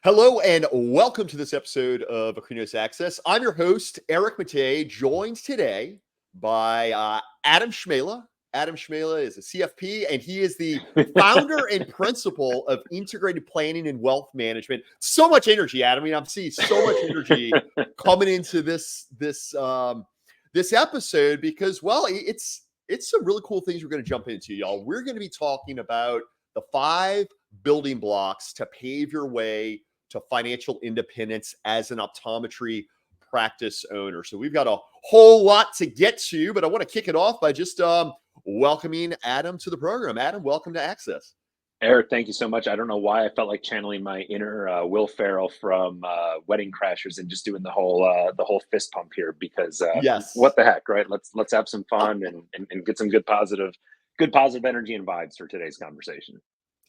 Hello and welcome to this episode of Akrinos Access. I'm your host, Eric Cmejla, joined today by Adam Cmejla. Adam Cmejla is a CFP and he is the founder and principal of Integrated Planning and Wealth Management. So much energy, Adam. I mean, I'm seeing so much energy coming into this episode because, well, it's some really cool things we're going to jump into, y'all. We're going to be talking about the 5 building blocks to pave your way to financial independence as an optometry practice owner. So we've got a whole lot to get to, but I want to kick it off by just welcoming Adam to the program. Adam, welcome to Access. Eric, thank you so much. I don't know why I felt like channeling my inner Will Ferrell from Wedding Crashers and just doing the whole fist pump here because yes, what the heck, right? Let's have some fun and get some good positive energy and vibes for today's conversation.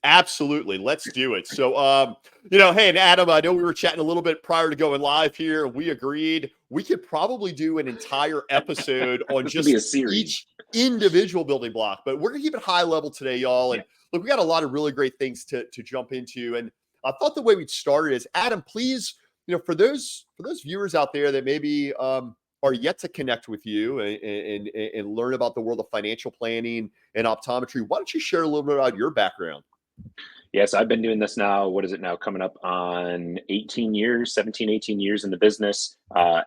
Absolutely. Let's do it. So, hey, and Adam, I know we were chatting a little bit prior to going live here. We agreed we could probably do an entire episode on just each individual building block, but we're going to keep it high level today, y'all. And look, we got a lot of really great things to jump into. And I thought the way we'd start is, Adam, please, for those viewers out there that maybe are yet to connect with you and learn about the world of financial planning and optometry, why don't you share a little bit about your background? Yes, I've been doing this now. What is it now? Coming up on 18 years in the business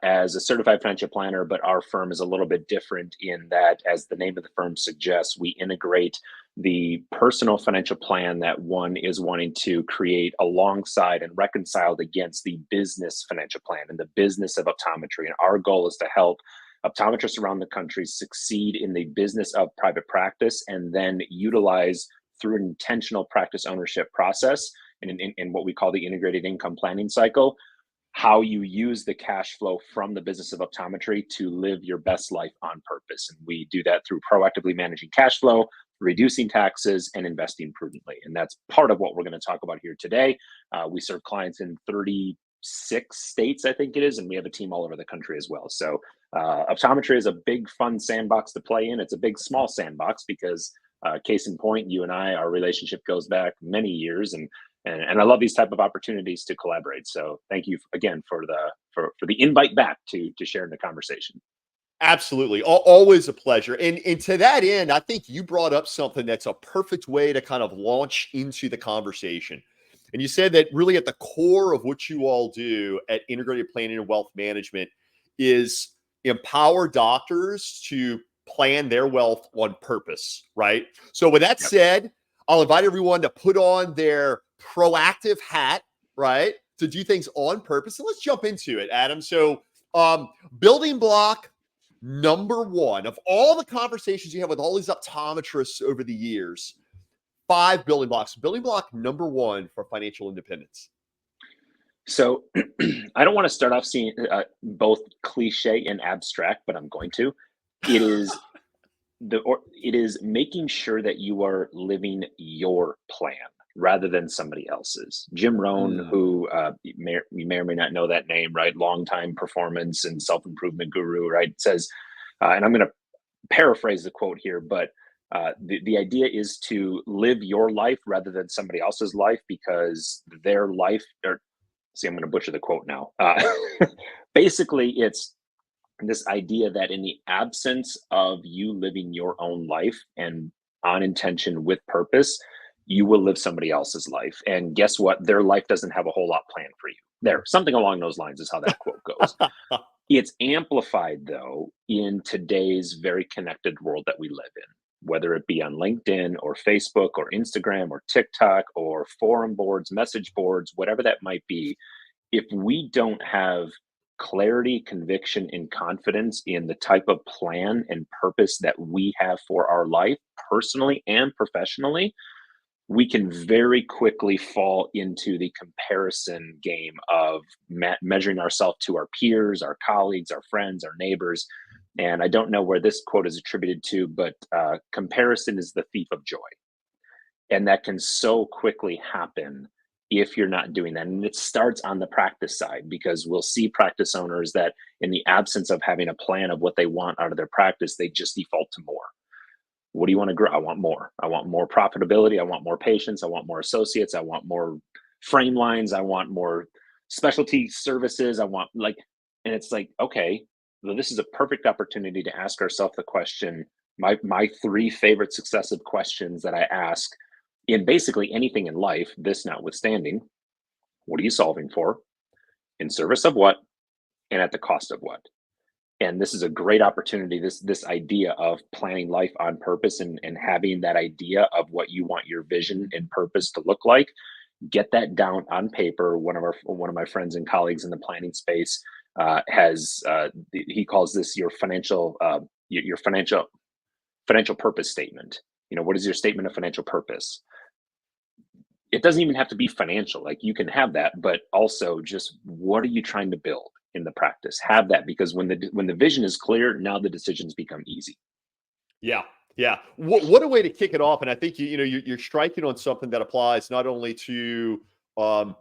as a certified financial planner. But our firm is a little bit different in that, as the name of the firm suggests, we integrate the personal financial plan that one is wanting to create alongside and reconciled against the business financial plan and the business of optometry. And our goal is to help optometrists around the country succeed in the business of private practice and then utilize through an intentional practice ownership process and in what we call the integrated income planning cycle, how you use the cash flow from the business of optometry to live your best life on purpose. And we do that through proactively managing cash flow, reducing taxes, and investing prudently. And that's part of what we're going to talk about here today. We serve clients in 36 states, I think it is, and we have a team all over the country as well. So optometry is a big, fun sandbox to play in. It's a big, small sandbox because case in point, you and I, our relationship goes back many years, and I love these type of opportunities to collaborate. So thank you again for the invite back to share in the conversation. Absolutely. Always a pleasure. And to that end, I think you brought up something that's a perfect way to kind of launch into the conversation. And you said that really at the core of what you all do at Integrated Planning and Wealth Management is empower doctors to plan their wealth on purpose, right? So with that said, I'll invite everyone to put on their proactive hat, right? To do things on purpose. And let's jump into it, Adam. So building block number 1 of all the conversations you have with all these optometrists over the years, 5 building blocks. Building block number 1 for financial independence. So I don't want to start off seeing both cliche and abstract, but I'm going to. It is making sure that you are living your plan rather than somebody else's. Jim Rohn, who you may or may not know that name, right? Longtime performance and self-improvement guru, right? Says, and I'm going to paraphrase the quote here, but the idea is to live your life rather than somebody else's life because their life, I'm going to butcher the quote now. Basically, it's this idea that in the absence of you living your own life and on intention with purpose, you will live somebody else's life. And guess what? Their life doesn't have a whole lot planned for you. There, something along those lines is how that quote goes. It's amplified, though, in today's very connected world that we live in, whether it be on LinkedIn or Facebook or Instagram or TikTok or forum boards, message boards, whatever that might be. If we don't have clarity, conviction, and confidence in the type of plan and purpose that we have for our life, personally and professionally, we can very quickly fall into the comparison game of measuring ourselves to our peers, our colleagues, our friends, our neighbors. And I don't know where this quote is attributed to, but comparison is the thief of joy. And that can so quickly happen if you're not doing that. And it starts on the practice side, because we'll see practice owners that in the absence of having a plan of what they want out of their practice, they just default to more. What do you want to grow? I want more. I want more profitability. I want more patients. I want more associates. I want more frame lines. I want more specialty services. I want like, and it's like, okay, well, this is a perfect opportunity to ask ourselves the question. My three favorite successive questions that I ask in basically anything in life, this notwithstanding: what are you solving for? In service of what? And at the cost of what? And this is a great opportunity, this idea of planning life on purpose, and having that idea of what you want your vision and purpose to look like. Get that down on paper. One of my friends and colleagues in the planning space has he calls this your financial purpose statement. What is your statement of financial purpose? It doesn't even have to be financial. Like, you can have that, but also just, what are you trying to build in the practice? Have that, because when the vision is clear, now the decisions become easy. Yeah. Yeah. What a way to kick it off. And I think you're striking on something that applies not only to a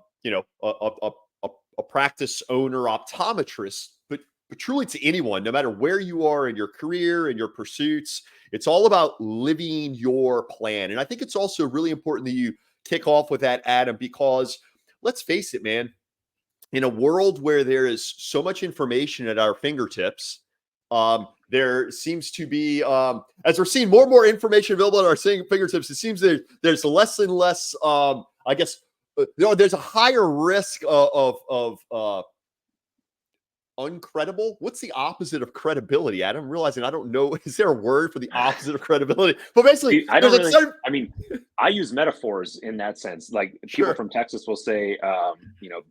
practice owner, optometrist, but truly to anyone, no matter where you are in your career and your pursuits. It's all about living your plan. And I think it's also really important that you kick off with that, Adam, because let's face it, man, in a world where there is so much information at our fingertips, there seems to be, as we're seeing more and more information available at our fingertips, it seems there's less and less, I guess, there's a higher risk of uncredible. What's the opposite of credibility, Adam? I'm realizing I don't know. Is there a word for the opposite of credibility? But basically, I don't really. I mean, I use metaphors in that sense. Like, people from Texas will say,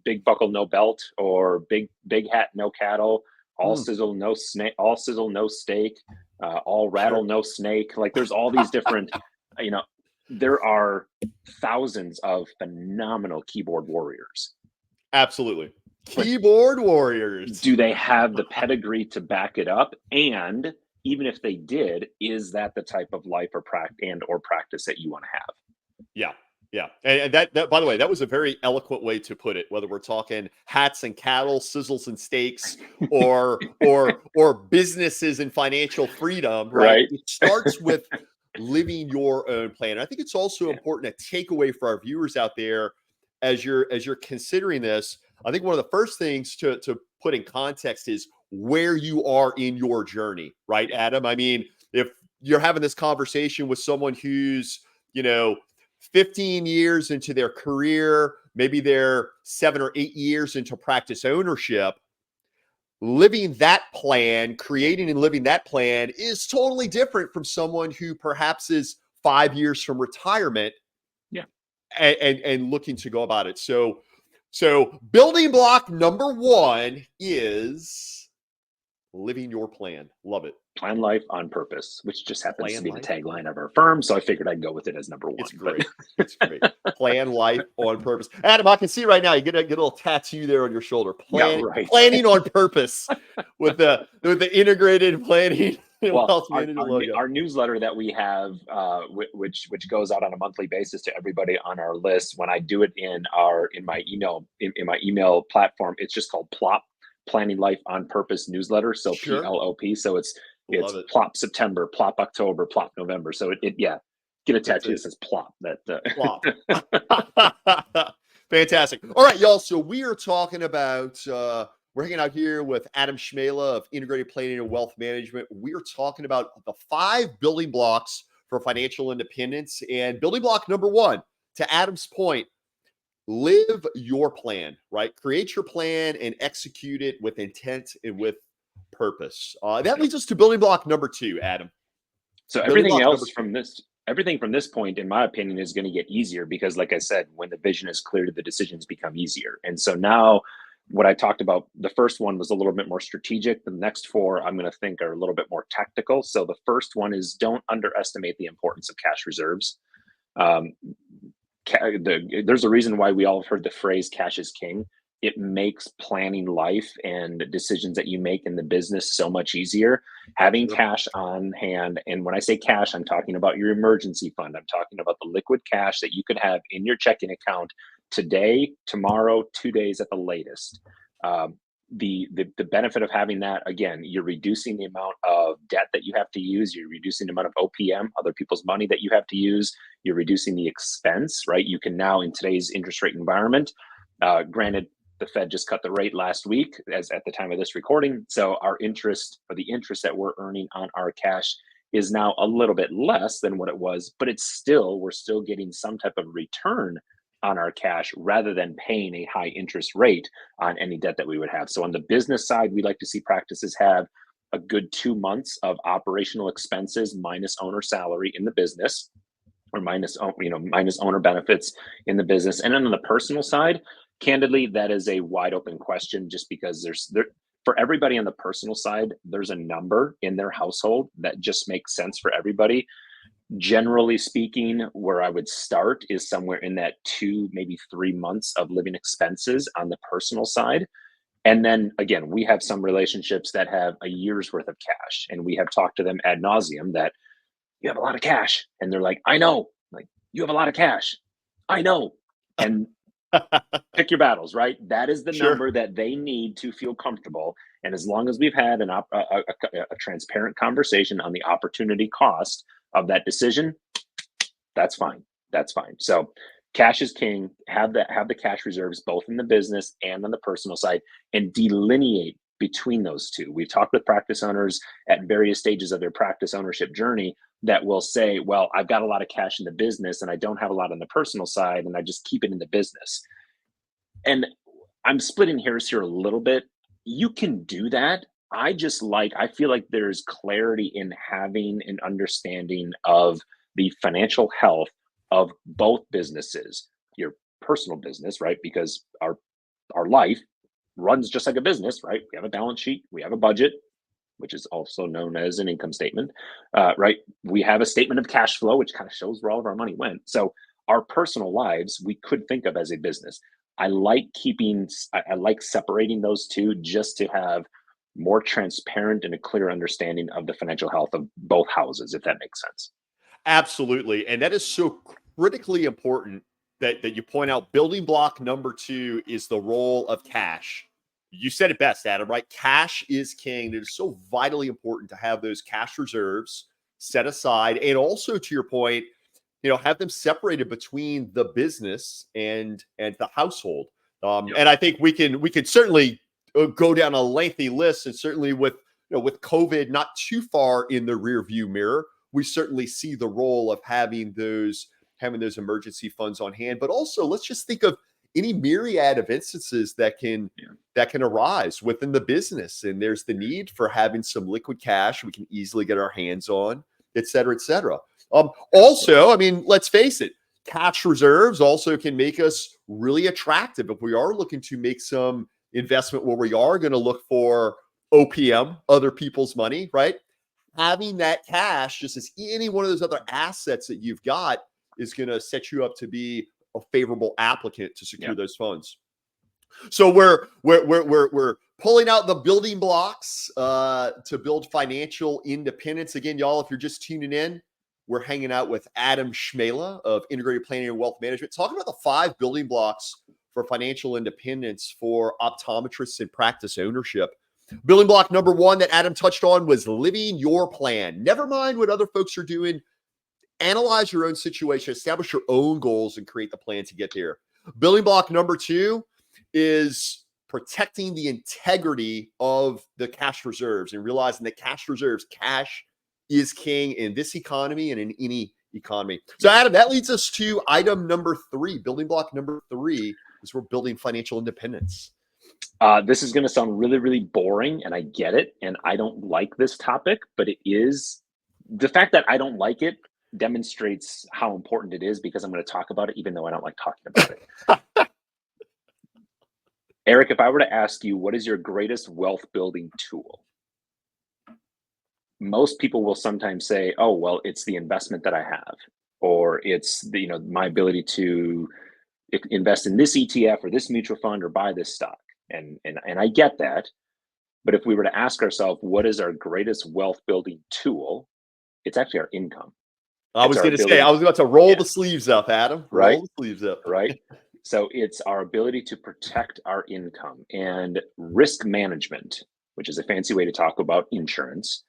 big buckle, no belt, or big hat, no cattle. All sizzle, no snake. All sizzle, no steak. All rattle, no snake. Like, there's all these different. There are thousands of phenomenal keyboard warriors. Absolutely. Keyboard warriors. Do they have the pedigree to back it up? And even if they did, is that the type of life or practice that you want to have? Yeah. Yeah. And that, by the way, that was a very eloquent way to put it, whether we're talking hats and cattle, sizzles and steaks, or businesses and financial freedom, right? It starts with living your own plan. And I think it's also important to take away for our viewers out there as you're considering this. I think one of the first things to put in context is where you are in your journey, right, Adam? I mean, if you're having this conversation with someone who's, 15 years into their career, maybe they're 7 or 8 years into practice ownership, living that plan, creating and living that plan is totally different from someone who perhaps is 5 years from retirement. Yeah. And looking to go about it. So building block number 1 is living your plan. Love it. Plan life on purpose, which just happens to be the tagline of our firm. So I figured I'd go with it as number 1. It's great. It's great. Plan life on purpose. Adam, I can see right now you get a little tattoo there on your shoulder. Planning on purpose with the integrated planning. Well, our newsletter that we have, which goes out on a monthly basis to everybody on our list. When I do it in my email platform, it's just called PLOP, Planning Life on Purpose Newsletter. So PLOP. So it's PLOP September, PLOP October, PLOP November. So get a tattoo that says PLOP. PLOP. Fantastic. All right, y'all. So we are talking about. We're hanging out here with Adam Cmejla of Integrated Planning and Wealth Management. We're talking about the 5 building blocks for financial independence. And building block number 1, to Adam's point, live your plan, right? Create your plan and execute it with intent and with purpose. That leads us to building block number 2, Adam. So everything from this point, in my opinion, is going to get easier because, like I said, when the vision is clear, the decisions become easier. And so now, what I talked about, the first one was a little bit more strategic. The next 4, I'm going to think, are a little bit more tactical. So the first one is, don't underestimate the importance of cash reserves. There's a reason why we all have heard the phrase cash is king. It makes planning life and decisions that you make in the business so much easier. Having cash on hand. And when I say cash, I'm talking about your emergency fund. I'm talking about the liquid cash that you could have in your checking account today, tomorrow, 2 days at the latest. The benefit of having that, again, you're reducing the amount of debt that you have to use. You're reducing the amount of OPM, other people's money that you have to use. You're reducing the expense, right? You can now, in today's interest rate environment, granted, the Fed just cut the rate last week, as at the time of this recording. So our interest, or the interest that we're earning on our cash, is now a little bit less than what it was, but we're still getting some type of return on our cash rather than paying a high interest rate on any debt that we would have. So on the business side, we like to see practices have a good 2 months of operational expenses minus owner salary in the business, or minus owner benefits in the business. And then on the personal side, candidly, that is a wide open question, just because for everybody on the personal side, there's a number in their household that just makes sense for everybody. Generally speaking, where I would start is somewhere in that 2, maybe 3 months of living expenses on the personal side. And then again, we have some relationships that have a year's worth of cash, and we have talked to them ad nauseum that you have a lot of cash. And they're like, I know. Like, you have a lot of cash. I know. And pick your battles, right? That is the Sure. number that they need to feel comfortable. And as long as we've had a transparent conversation on the opportunity cost of that decision, that's fine. That's fine. So cash is king. Have the cash reserves both in the business and on the personal side, and delineate between those two. We've talked with practice owners at various stages of their practice ownership journey that will say, well, I've got a lot of cash in the business and I don't have a lot on the personal side, and I just keep it in the business. And I'm splitting hairs here a little bit. You can do that. I feel like there's clarity in having an understanding of the financial health of both businesses. Your personal business, right? Because our life runs just like a business, right? We have a balance sheet, we have a budget, which is also known as an income statement, right? We have a statement of cash flow, which kind of shows where all of our money went. So our personal lives, we could think of as a business. I like separating those two, just to have more transparent and a clear understanding of the financial health of both houses, if that makes sense. Absolutely. And that is so critically important that you point out. Building block number 2 is the role of cash. You said it best, Adam, right? Cash is king. It is so vitally important to have those cash reserves set aside. And also, to your point, have them separated between the business and the household. Yep. And I think we can certainly go down a lengthy list, and certainly with COVID not too far in the rear view mirror, we certainly see the role of having those emergency funds on hand. But also, let's just think of any myriad of instances that can arise within the business, and there's the need for having some liquid cash we can easily get our hands on, et cetera, et cetera. Also, I mean, let's face it, cash reserves also can make us really attractive if we are looking to make some investment where we are going to look for OPM, other people's money, right? Having that cash, just as any one of those other assets that you've got, is going to set you up to be a favorable applicant to secure those funds. So we're pulling out the building blocks to build financial independence. Again, y'all, if you're just tuning in, we're hanging out with Adam Cmejla of Integrated Planning and Wealth Management, talking about the 5 building blocks for financial independence for optometrists and practice ownership. Building block number 1 that Adam touched on was living your plan. Never mind what other folks are doing. Analyze your own situation, establish your own goals, and create the plan to get there. Building block number 2 is protecting the integrity of the cash reserves, and realizing that cash is king in this economy and in any economy. So, Adam, that leads us to item number 3. Building block number 3 is we're building financial independence. This is going to sound really, really boring, and I get it, and I don't like this topic, but it is. The fact that I don't like it demonstrates how important it is, because I'm going to talk about it even though I don't like talking about it. Eric, if I were to ask you, what is your greatest wealth building tool? Most people will sometimes say, oh, well, it's the investment that I have, or it's my ability to invest in this ETF or this mutual fund or buy this stock. And I get that. But if we were to ask ourselves, what is our greatest wealth building tool? It's actually our income. I was about to roll the sleeves up, Adam. Right. Roll the sleeves up. Right. So it's our ability to protect our income, and risk management, which is a fancy way to talk about insurance,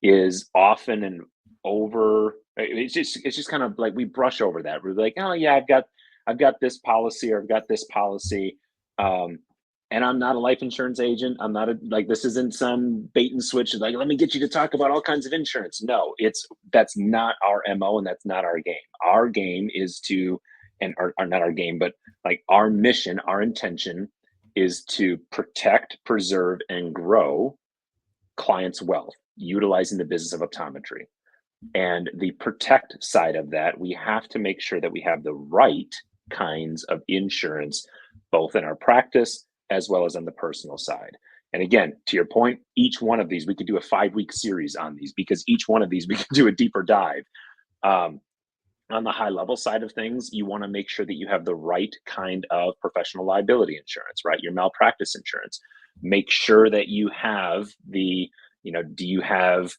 is often an over it's just kind of like we brush over that. We're like, oh yeah, I've got this policy, or I've got this policy. Um, and I'm not a life insurance agent. I'm not like, this isn't some bait and switch, like, let me get you to talk about all kinds of insurance. No, that's not our MO, and that's not our game. Our game is to, or not our game, but like our mission, our intention is to protect, preserve, and grow clients' wealth utilizing the business of optometry. And the protect side of that, we have to make sure that we have the right kinds of insurance, both in our practice as well as on the personal side. And again, to your point, each one of these, we could do a 5-week series on these, because each one of these, we can do a deeper dive. Um, on the high level side of things, you want to make sure that you have the right kind of professional liability insurance, right? Your malpractice insurance. Make sure that you have do you have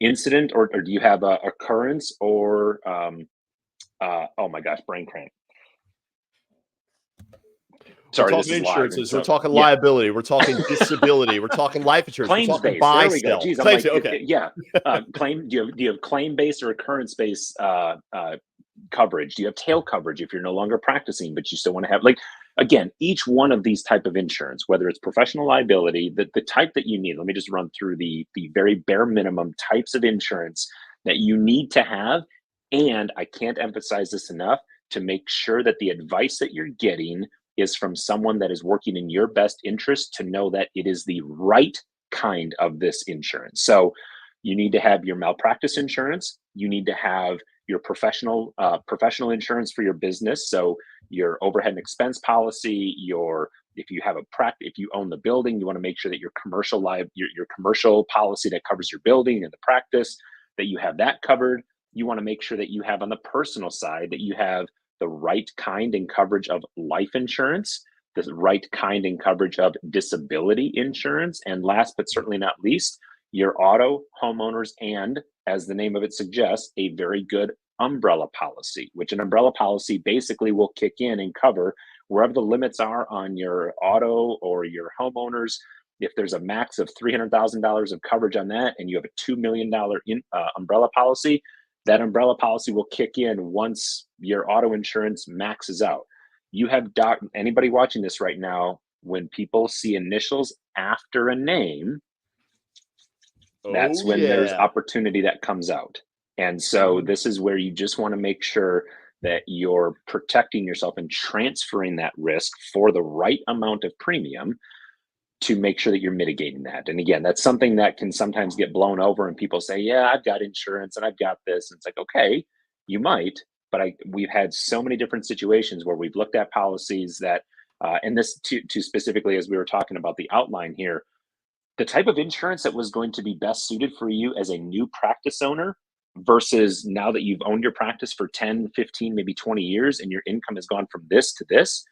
incident, or do you have a occurrence, or oh my gosh, brain cramp. We're Sorry, this talking is live. insurances. We're talking liability. We're talking disability. We're talking life insurance. Claims we're talking based. buy There we go. sell. Geez, I'm Claims, like, okay. yeah. Claim. Do you have claim based or occurrence based coverage? Do you have tail coverage if you're no longer practicing, but you still want to have, like, again, each one of these type of insurance, whether it's professional liability, the type that you need. Let me just run through the very bare minimum types of insurance that you need to have. And I can't emphasize this enough, to make sure that the advice that you're getting is from someone that is working in your best interest, to know that it is the right kind of this insurance. So you need to have your malpractice insurance. You need to have your professional insurance for your business. So your overhead and expense policy, if you have if you own the building, you want to make sure that your your commercial policy that covers your building and the practice, that you have that covered. You want to make sure that you have, on the personal side, that you have the right kind and coverage of life insurance, the right kind and coverage of disability insurance, and last but certainly not least, your auto, homeowners, and, as the name of it suggests, a very good umbrella policy, which an umbrella policy basically will kick in and cover wherever the limits are on your auto or your homeowners. If there's a max of $300,000 of coverage on that, and you have a $2 million umbrella policy, that umbrella policy will kick in once your auto insurance maxes out. You have anybody watching this right now, when people see initials after a name, that's when there's opportunity that comes out. And so this is where you just want to make sure that you're protecting yourself and transferring that risk for the right amount of premium, to make sure that you're mitigating that. And again, that's something that can sometimes get blown over, and people say, yeah, I've got insurance and I've got this. And it's like, okay, you might, but we've had so many different situations where we've looked at policies that, and this to specifically, as we were talking about the outline here, the type of insurance that was going to be best suited for you as a new practice owner, versus now that you've owned your practice for 10, 15, maybe 20 years, and your income has gone from this to this.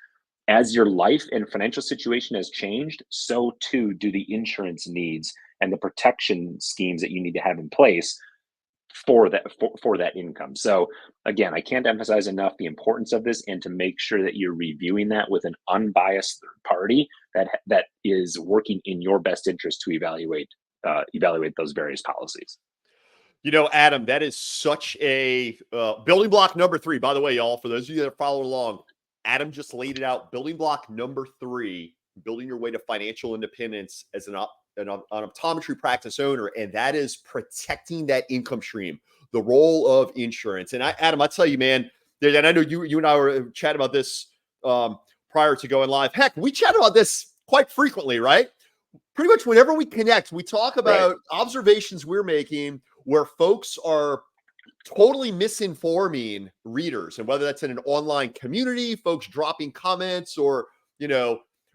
As your life and financial situation has changed, so too do the insurance needs and the protection schemes that you need to have in place for that income. So again, I can't emphasize enough the importance of this, and to make sure that you're reviewing that with an unbiased third party that is working in your best interest to evaluate those various policies. Adam, that is such a building block number 3. By the way, y'all, for those of you that are following along, Adam just laid it out. Building block number 3, building your way to financial independence as an optometry practice owner, and that is protecting that income stream, the role of insurance. And Adam, I tell you, man, and I know you and I were chatting about this prior to going live. Heck, we chat about this quite frequently, right? Pretty much whenever we connect, we talk about observations we're making where folks are totally misinforming readers, and whether that's in an online community, folks dropping comments, or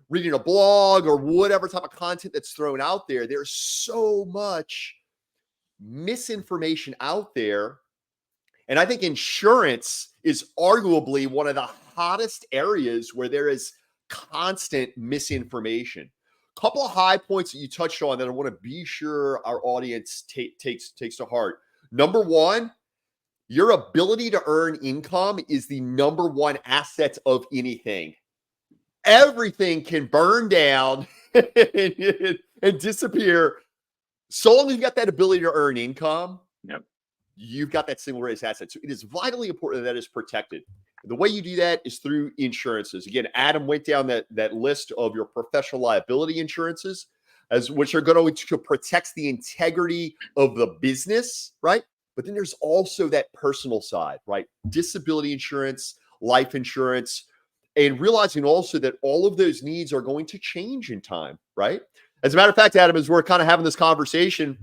reading a blog, or whatever type of content that's thrown out there. There's so much misinformation out there, and I think insurance is arguably one of the hottest areas where there is constant misinformation. Couple of high points that you touched on that I want to be sure our audience takes to heart. Number one, Your ability to earn income is the number one asset of anything. Everything can burn down and disappear. So long as you've got that ability to earn income, Yep. you've got that single greatest asset. So it is vitally important that is protected. The way you do that is through insurances. Again, Adam went down that list of your professional liability insurances, as which are going to protect the integrity of the business, right? But then there's also that personal side, right? Disability insurance, life insurance, and realizing also that all of those needs are going to change in time, right? As a matter of fact, Adam, as we're kind of having this conversation,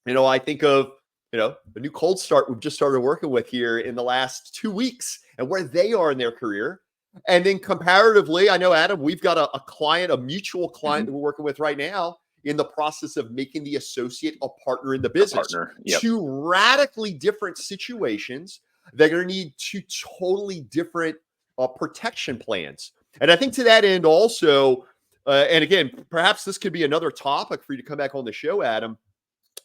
I think of, the new cold start we've just started working with here in the last 2 weeks and where they are in their career. And then comparatively, I know, Adam, we've got a client, a mutual client that we're working with right now in the process of making the associate a partner in the business. Yep. Two radically different situations that are going to need two totally different protection plans. And I think to that end also, and again, perhaps this could be another topic for you to come back on the show, Adam.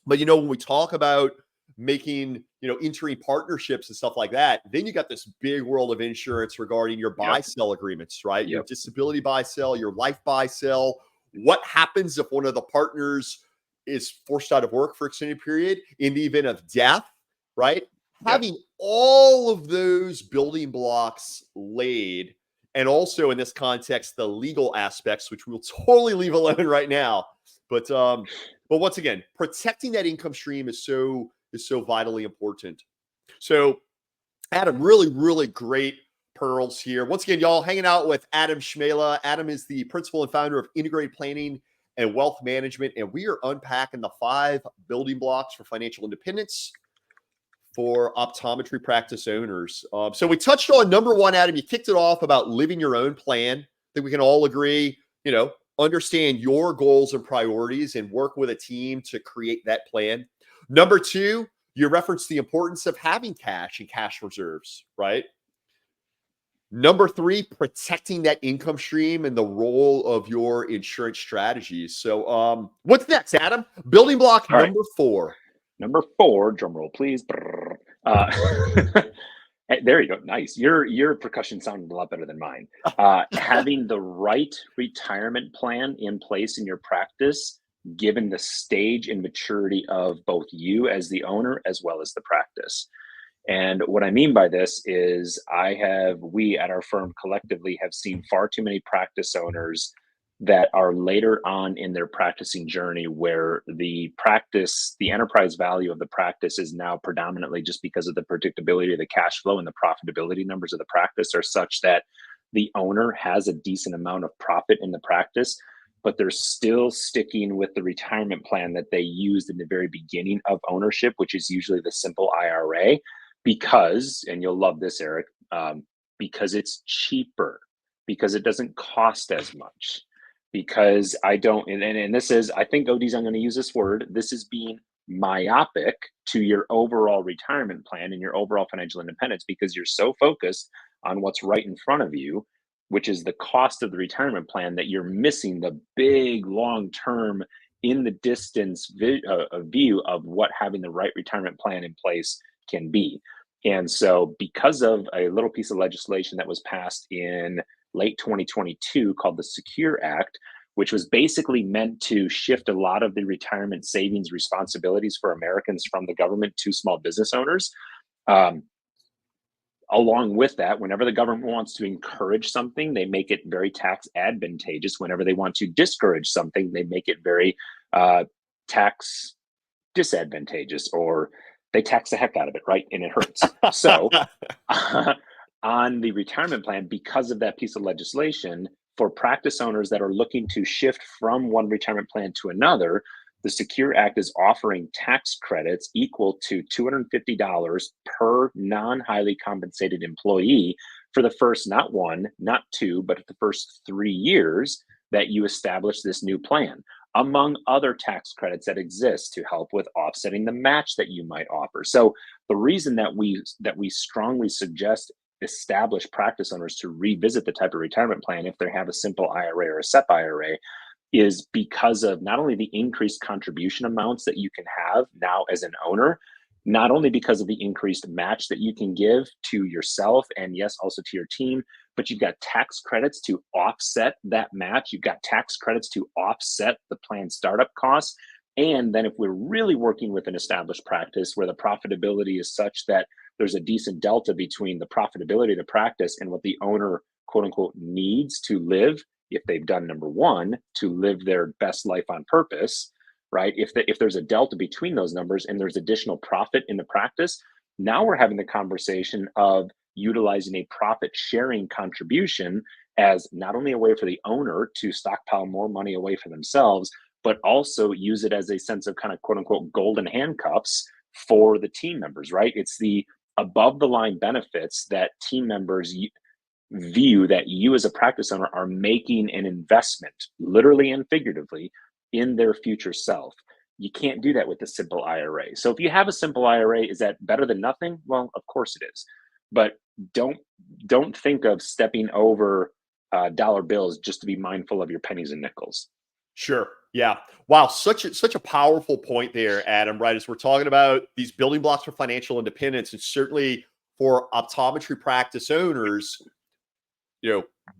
But when we talk about making, entering partnerships and stuff like that, then you got this big world of insurance regarding your buy-sell agreements, right? Your disability buy-sell, your life buy-sell. What happens if one of the partners is forced out of work for an extended period in the event of death, right? Having all of those building blocks laid, and also in this context, the legal aspects, which we'll totally leave alone right now. But once again, protecting that income stream is so vitally important. So, Adam, really, really great pearls here. Once again, y'all hanging out with Adam Cmejla. Adam is the principal and founder of Integrated Planning and Wealth Management, and we are unpacking the 5 building blocks for financial independence for optometry practice owners. So we touched on number 1, Adam. You kicked it off about living your own plan. I think we can all agree, understand your goals and priorities and work with a team to create that plan. Number 2, you referenced the importance of having cash and cash reserves, right? Number 3, protecting that income stream and the role of your insurance strategies. So what's next, Adam? Building block number 4. Number 4, drum roll, please. There you go. Nice. Your percussion sounded a lot better than mine. Having the right retirement plan in place in your practice, given the stage and maturity of both you as the owner as well as the practice. And what I mean by this is we at our firm collectively have seen far too many practice owners that are later on in their practicing journey where the enterprise value of the practice is now predominantly just because of the predictability of the cash flow and the profitability numbers of the practice are such that the owner has a decent amount of profit in the practice, but they're still sticking with the retirement plan that they used in the very beginning of ownership, which is usually the simple IRA, because, and you'll love this, Eric, because it's cheaper, because it doesn't cost as much. Because and this is, I think, Odie's, I'm going to use this word, this is being myopic to your overall retirement plan and your overall financial independence, because you're so focused on what's right in front of you, which is the cost of the retirement plan, that you're missing the big long-term in the distance view of what having the right retirement plan in place can be. And so because of a little piece of legislation that was passed in late 2022 called the Secure Act, which was basically meant to shift a lot of the retirement savings responsibilities for Americans from the government to small business owners. Along with that, whenever the government wants to encourage something, they make it very tax advantageous. Whenever they want to discourage something, they make it very tax disadvantageous, or they tax the heck out of it, right? And it hurts. So on the retirement plan, because of that piece of legislation, for practice owners that are looking to shift from one retirement plan to another, the Secure Act is offering tax credits equal to $250 per non-highly compensated employee for the first, not 1, not 2, but the first 3 years that you establish this new plan, among other tax credits that exist to help with offsetting the match that you might offer. So the reason that we strongly suggest establish practice owners to revisit the type of retirement plan if they have a simple IRA or a SEP IRA is because of not only the increased contribution amounts that you can have now as an owner, not only because of the increased match that you can give to yourself and yes, also to your team, but you've got tax credits to offset that match. You've got tax credits to offset the plan startup costs. And then if we're really working with an established practice where the profitability is such that there's a decent delta between the profitability of the practice and what the owner, quote unquote, needs to live, if they've done number one, to live their best life on purpose, right? If there's a delta between those numbers and there's additional profit in the practice, now we're having the conversation of utilizing a profit sharing contribution as not only a way for the owner to stockpile more money away for themselves, but also use it as a sense of kind of quote unquote golden handcuffs for the team members, right? It's the above the line benefits that team members view that you as a practice owner are making an investment, literally and figuratively, in their future self. You can't do that with a simple IRA. So if you have a simple IRA, is that better than nothing? Well, of course it is. But don't think of stepping over dollar bills just to be mindful of your pennies and nickels. Sure. Yeah. Wow. Such a powerful point there, Adam, right? As we're talking about these building blocks for financial independence, and certainly for optometry practice owners,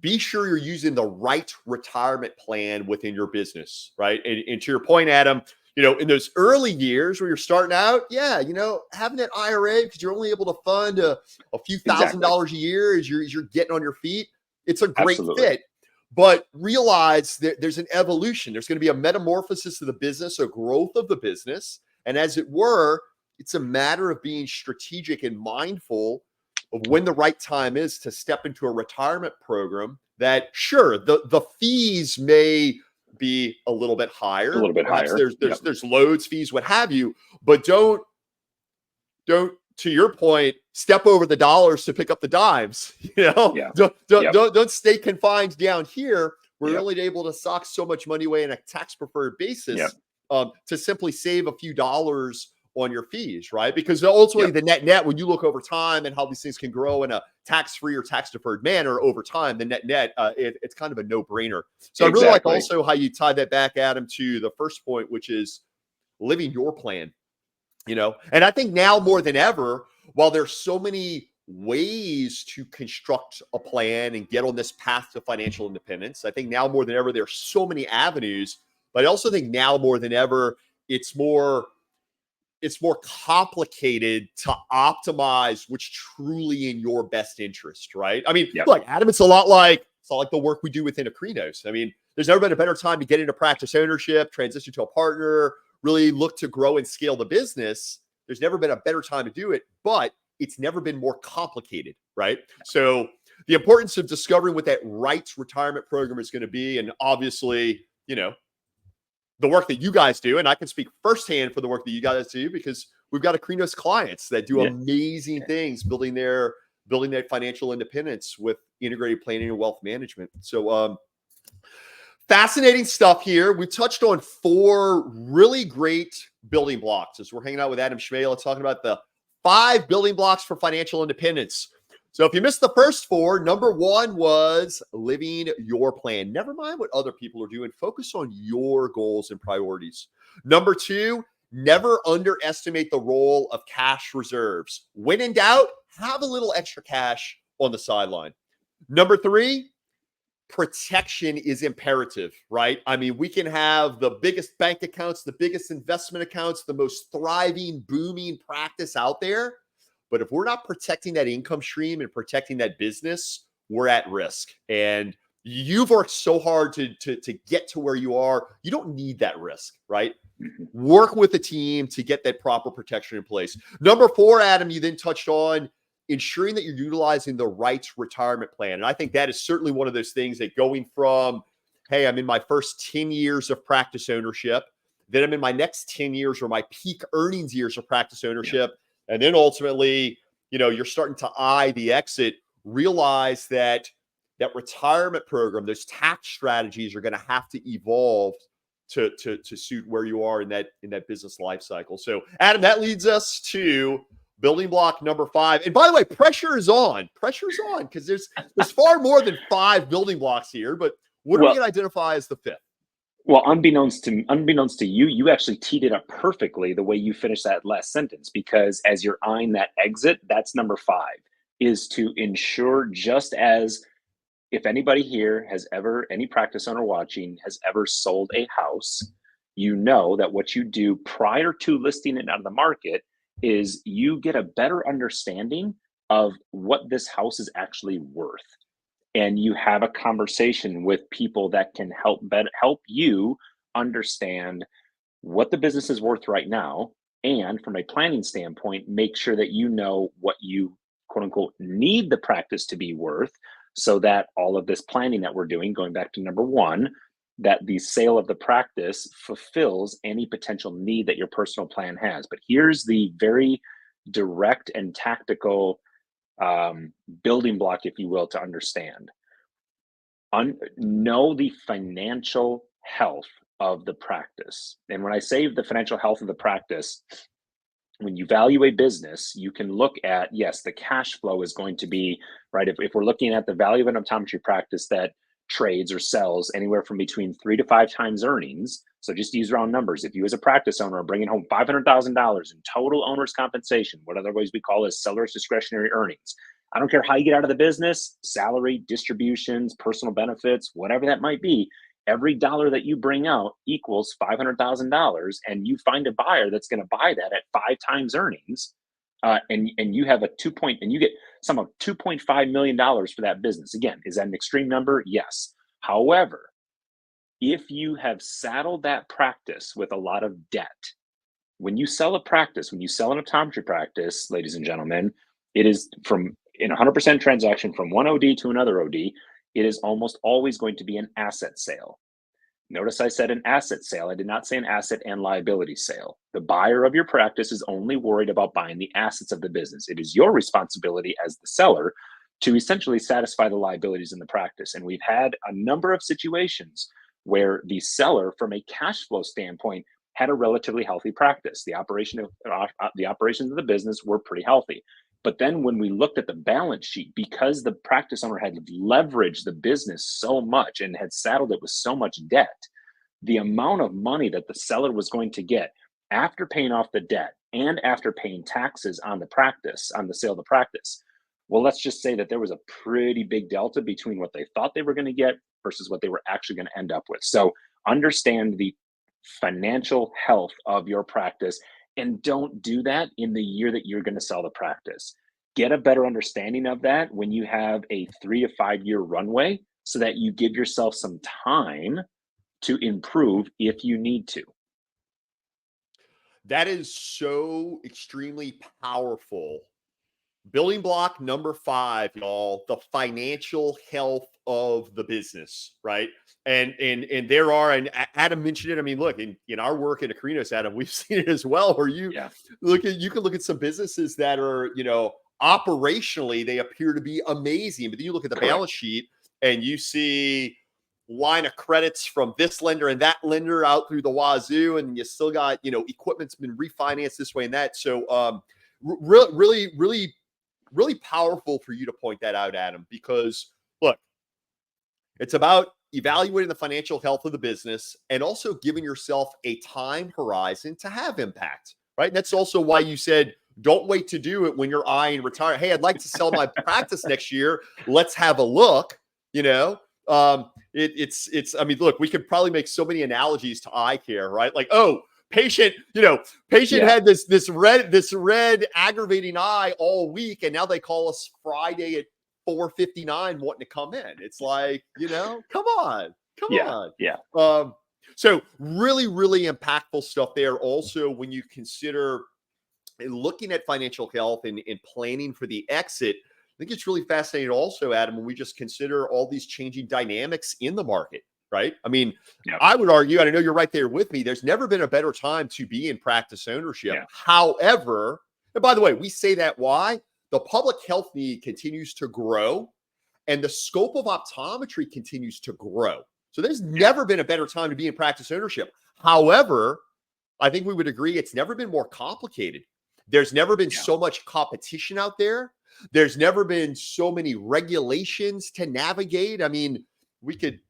be sure you're using the right retirement plan within your business, right? And to your point, Adam, in those early years where you're starting out, yeah, having that IRA because you're only able to fund a few $1,000s a year as you're getting on your feet, it's a great fit. But realize that there's an evolution. There's going to be a metamorphosis of the business, a growth of the business. And as it were, it's a matter of being strategic and mindful of when the right time is to step into a retirement program that, sure, the fees may be a little bit higher. A little bit Perhaps higher. There's loads, fees, what have you, but don't, to your point, step over the dollars to pick up the dimes. Don't stay confined down here. We're only able to sock so much money away in a tax preferred basis to simply save a few dollars on your fees, right? Because ultimately the net, when you look over time and how these things can grow in a tax-free or tax-deferred manner over time, the net, it's kind of a no-brainer. So I really like also how you tie that back, Adam, to the first point, which is living your plan. And I think now more than ever, while there's so many ways to construct a plan and get on this path to financial independence, I think now more than ever, there's so many avenues, but I also think now more than ever, it's more complicated to optimize what's truly in your best interest, right? I mean, look, Adam, it's a lot like the work we do within Akrinos. I mean, there's never been a better time to get into practice ownership, transition to a partner, really look to grow and scale the business. There's never been a better time to do it, but it's never been more complicated, right? So the importance of discovering what that right retirement program is going to be, and obviously, the work that you guys do, and I can speak firsthand for the work that you guys do because we've got Akrinos clients that do amazing things building that financial independence with integrated planning and wealth management. So fascinating stuff here. We touched on 4 really great building blocks as we're hanging out with Adam Cmejla talking about the 5 building blocks for financial independence. So if you missed the first 4, number 1 was living your plan. Never mind what other people are doing. Focus on your goals and priorities. Number 2, never underestimate the role of cash reserves. When in doubt, have a little extra cash on the sideline. Number 3, protection is imperative, right? I mean, we can have the biggest bank accounts, the biggest investment accounts, the most thriving, booming practice out there. But if we're not protecting that income stream and protecting that business, we're at risk. And you've worked so hard to get to where you are. You don't need that risk, right? Work with a team to get that proper protection in place. Number 4, Adam, you then touched on ensuring that you're utilizing the right retirement plan. And I think that is certainly one of those things that going from, hey, I'm in my first 10 years of practice ownership, then I'm in my next 10 years or my peak earnings years of practice ownership. And then ultimately, you're starting to eye the exit, realize that retirement program, those tax strategies are going to have to evolve to suit where you are in that business life cycle. So Adam, that leads us to building block number 5. And by the way, pressure is on because there's far more than 5 building blocks here, but what are we going to identify as the 5th? Well, unbeknownst to you, you actually teed it up perfectly the way you finished that last sentence, because as you're eyeing that exit, that's number 5, is to ensure, just as if anybody here has ever, any practice owner watching has ever sold a house, you know that what you do prior to listing it on the market is you get a better understanding of what this house is actually worth, and you have a conversation with people that can help you understand what the business is worth right now, and from a planning standpoint make sure that you know what you quote unquote need the practice to be worth, so that all of this planning that we're doing, going back to number 1, that the sale of the practice fulfills any potential need that your personal plan has. But here's the very direct and tactical building block, if you will, to understand. Know the financial health of the practice. And when I say the financial health of the practice, when you value a business, you can look at, yes, the cash flow is going to be, right? If we're looking at the value of an optometry practice that trades or sells anywhere from between 3 to 5 times earnings. So just use round numbers. If you as a practice owner are bringing home $500,000 in total owner's compensation, what otherwise we call as seller's discretionary earnings, I don't care how you get out of the business, salary, distributions, personal benefits, whatever that might be, every dollar that you bring out equals $500,000, and you find a buyer that's going to buy that at 5 times earnings, and you have a 2 point, and you get some of $2.5 million for that business. Again, is that an extreme number? Yes. However, if you have saddled that practice with a lot of debt, when you sell a practice, when you sell an optometry practice, ladies and gentlemen, it is from in 100% transaction from one OD to another OD, it is almost always going to be an asset sale. Notice I said an asset sale. I did not say an asset and liability sale. The buyer of your practice is only worried about buying the assets of the business. It is your responsibility as the seller to essentially satisfy the liabilities in the practice. And we've had a number of situations where the seller, from a cash flow standpoint, had a relatively healthy practice. The operations of the business were pretty healthy. But then when we looked at the balance sheet, because the practice owner had leveraged the business so much and had saddled it with so much debt, the amount of money that the seller was going to get after paying off the debt and after paying taxes on the practice, on the sale of the practice, well, let's just say that there was a pretty big delta between what they thought they were going to get versus what they were actually going to end up with. So understand the financial health of your practice, and don't do that in the year that you're going to sell the practice. Get a better understanding of that when you have a 3 to 5 year runway, so that you give yourself some time to improve if you need to. That is so extremely powerful. Building block number 5, y'all, the financial health of the business, right? And there are, and Adam mentioned it. I mean, look, in our work at Akrinos, Adam, we've seen it as well, where you you can look at some businesses that are, operationally they appear to be amazing, but then you look at the balance sheet and you see line of credits from this lender and that lender out through the wazoo, and you still got, equipment's been refinanced this way and that. So really powerful for you to point that out, Adam, because look, it's about evaluating the financial health of the business and also giving yourself a time horizon to have impact, right? And that's also why you said, don't wait to do it when you're eyeing retire. Hey, I'd like to sell my practice next year. Let's have a look, it's, I mean, look, we could probably make so many analogies to eye care, right? Like, oh, patient had this red aggravating eye all week, and now they call us Friday at 4:59 wanting to come in. It's like, come on. So really impactful stuff there. Also, when you consider looking at financial health and planning for the exit, I think it's really fascinating also, Adam, when we just consider all these changing dynamics in the market, right? I mean, I would argue, and I know you're right there with me, there's never been a better time to be in practice ownership. However, and by the way, we say that why? The public health need continues to grow and the scope of optometry continues to grow. So there's never been a better time to be in practice ownership. However, I think we would agree it's never been more complicated. There's never been so much competition out there. There's never been so many regulations to navigate. I mean, we could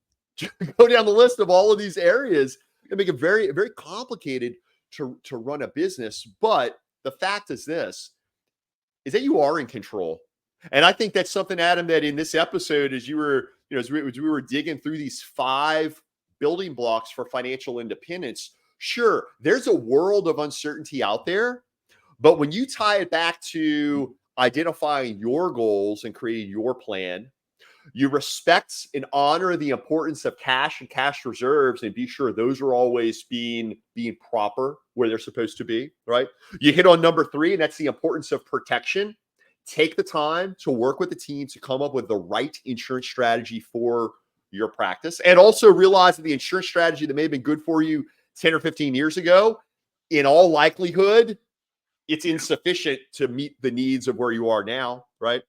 go down the list of all of these areas and make it very, very complicated to run a business. But the fact is this, is that you are in control. And I think that's something, Adam, that in this episode, as you were, as we were digging through these 5 building blocks for financial independence, sure, there's a world of uncertainty out there. But when you tie it back to identifying your goals and creating your plan, you respect and honor the importance of cash and cash reserves and be sure those are always being proper where they're supposed to be, right? You hit on number 3, and that's the importance of protection. Take the time to work with the team to come up with the right insurance strategy for your practice. And also realize that the insurance strategy that may have been good for you 10 or 15 years ago, in all likelihood, it's insufficient to meet the needs of where you are now, right?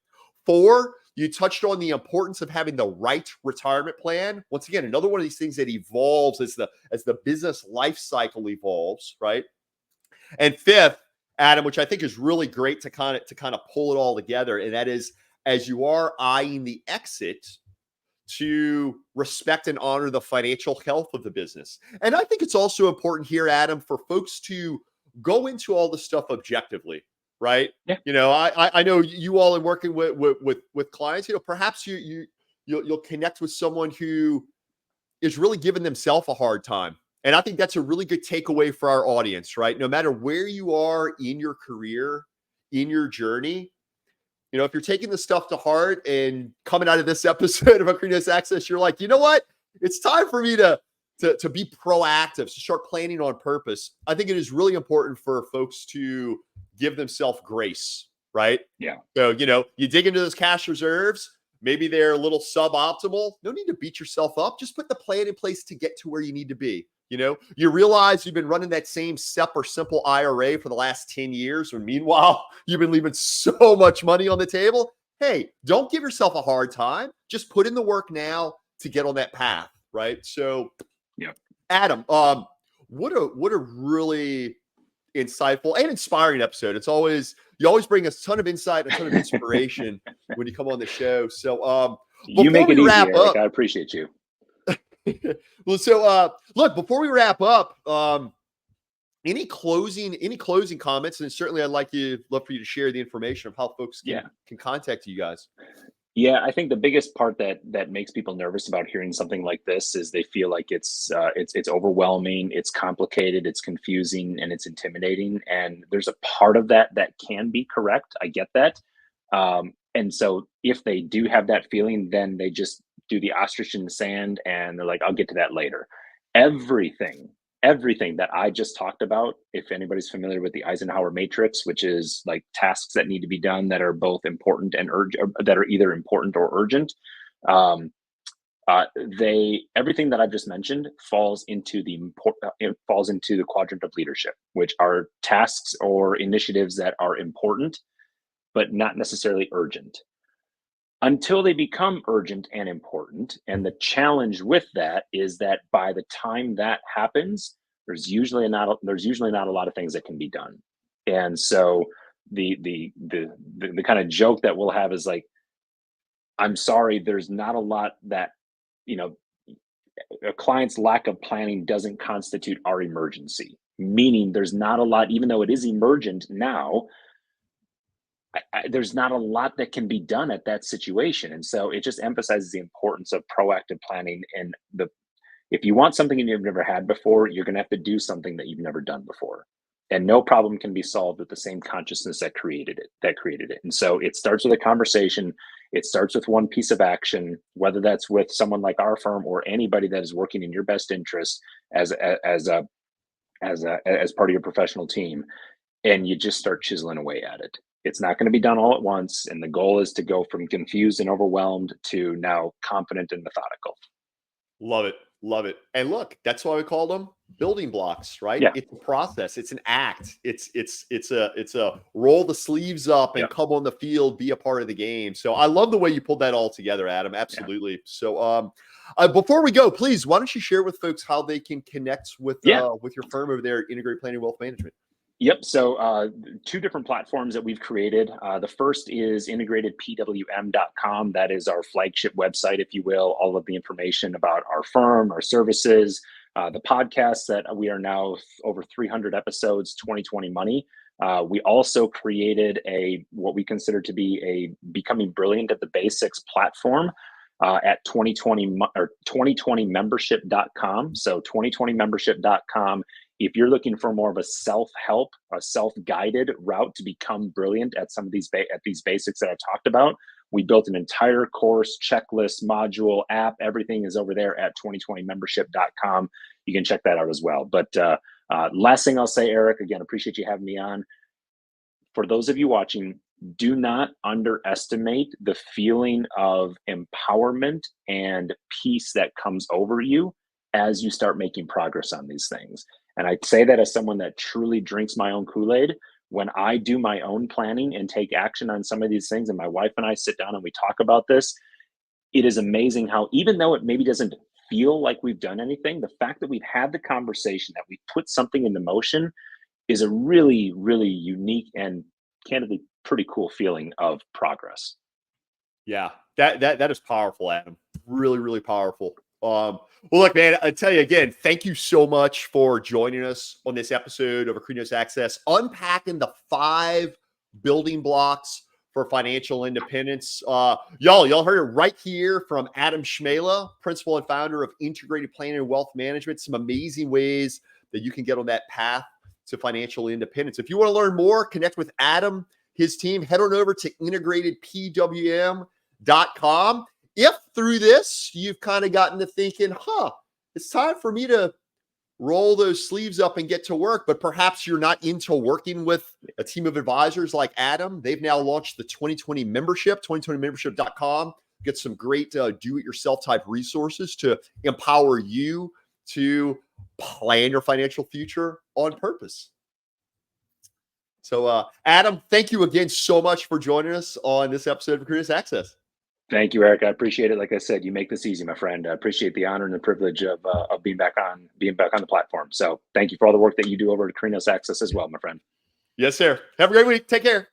4, you touched on the importance of having the right retirement plan. Once again, another one of these things that evolves as the business life cycle evolves, right? And 5th, Adam, which I think is really great to kind of pull it all together, and that is, as you are eyeing the exit, to respect and honor the financial health of the business. And I think it's also important here, Adam, for folks to go into all the stuff objectively, right? Yeah. I know you all in working with clients, perhaps you'll connect with someone who is really giving themselves a hard time. And I think that's a really good takeaway for our audience, right? No matter where you are in your career, in your journey, if you're taking the stuff to heart and coming out of this episode of Akrinos Access, you're like, you know what? It's time for me to be proactive, to start planning on purpose. I think it is really important for folks to give themselves grace, right? Yeah. So, you dig into those cash reserves. Maybe they're a little suboptimal. No need to beat yourself up. Just put the plan in place to get to where you need to be. You realize you've been running that same SEP or simple IRA for the last 10 years, when meanwhile, you've been leaving so much money on the table. Hey, don't give yourself a hard time. Just put in the work now to get on that path, right? So, yeah, Adam, what a really insightful and inspiring episode. You always bring a ton of insight, a ton of inspiration when you come on the show. So, you make it easy, Eric. Up, I appreciate you. Well, so look, before we wrap up, any closing comments? And certainly I'd love for you to share the information of how folks can contact you guys. Yeah, I think the biggest part that makes people nervous about hearing something like this is they feel like it's overwhelming, it's complicated, it's confusing, and it's intimidating. And there's a part of that can be correct. I get that. And so if they do have that feeling, then they just do the ostrich in the sand and they're like, I'll get to that later. Everything that I just talked about, if anybody's familiar with the Eisenhower matrix, which is like tasks that need to be done that are both important and urgent, that are either important or urgent, everything that I've just mentioned falls into the quadrant of leadership, which are tasks or initiatives that are important, but not necessarily urgent, until they become urgent and important. And the challenge with that is that by the time that happens, there's usually not a lot of things that can be done. And so the kind of joke that we'll have is like, I'm sorry, there's not a lot that, a client's lack of planning doesn't constitute our emergency, meaning there's not a lot, even though it is emergent now, there's not a lot that can be done at that situation. And so it just emphasizes the importance of proactive planning. And if you want something you've never had before, you're going to have to do something that you've never done before. And no problem can be solved with the same consciousness that created it. And so it starts with a conversation. It starts with one piece of action, whether that's with someone like our firm or anybody that is working in your best interest as part of your professional team. And you just start chiseling away at it. It's not going to be done all at once. And the goal is to go from confused and overwhelmed to now confident and methodical. Love it. Love it. And look, that's why we call them building blocks, right? Yeah. It's a process. It's an act. It's a roll the sleeves up and come on the field, be a part of the game. So I love the way you pulled that all together, Adam. Absolutely. Yeah. So before we go, please, why don't you share with folks how they can connect with your firm over there, Integrated Planning Wealth Management? Yep. So two different platforms that we've created. The first is integratedpwm.com. That is our flagship website, if you will. All of the information about our firm, our services, the podcast that we are now over 300 episodes, 2020 Money. We also created what we consider to be a Becoming Brilliant at the Basics platform at 2020 or 2020membership.com. So 2020membership.com. If you're looking for more of a self-help, a self-guided route to become brilliant at some of these these basics that I've talked about, we built an entire course, checklist, module, app. Everything is over there at 2020membership.com. You can check that out as well. But last thing I'll say, Eric, again, appreciate you having me on. For those of you watching, do not underestimate the feeling of empowerment and peace that comes over you as you start making progress on these things. And I say that as someone that truly drinks my own Kool-Aid. When I do my own planning and take action on some of these things, and my wife and I sit down and we talk about this, it is amazing how, even though it maybe doesn't feel like we've done anything, the fact that we've had the conversation, that we put something into motion, is a really, really unique and candidly pretty cool feeling of progress. Yeah, that is powerful, Adam. Really, really powerful. Well, look, man, I tell you again, thank you so much for joining us on this episode of Akrinos Access, unpacking the 5 building blocks for financial independence. Y'all heard it right here from Adam Cmejla, principal and founder of Integrated Planning and Wealth Management. Some amazing ways that you can get on that path to financial independence. If you want to learn more, connect with Adam, his team, head on over to integratedpwm.com. If through this, you've kind of gotten to thinking, it's time for me to roll those sleeves up and get to work, but perhaps you're not into working with a team of advisors like Adam. They've now launched the 2020 membership, 2020membership.com. Get some great do-it-yourself type resources to empower you to plan your financial future on purpose. So, Adam, thank you again so much for joining us on this episode of Akrinos Access. Thank you, Eric. I appreciate it. Like I said, you make this easy, my friend. I appreciate the honor and the privilege of being back on the platform. So, thank you for all the work that you do over at Akrinos Access as well, my friend. Yes, sir. Have a great week. Take care.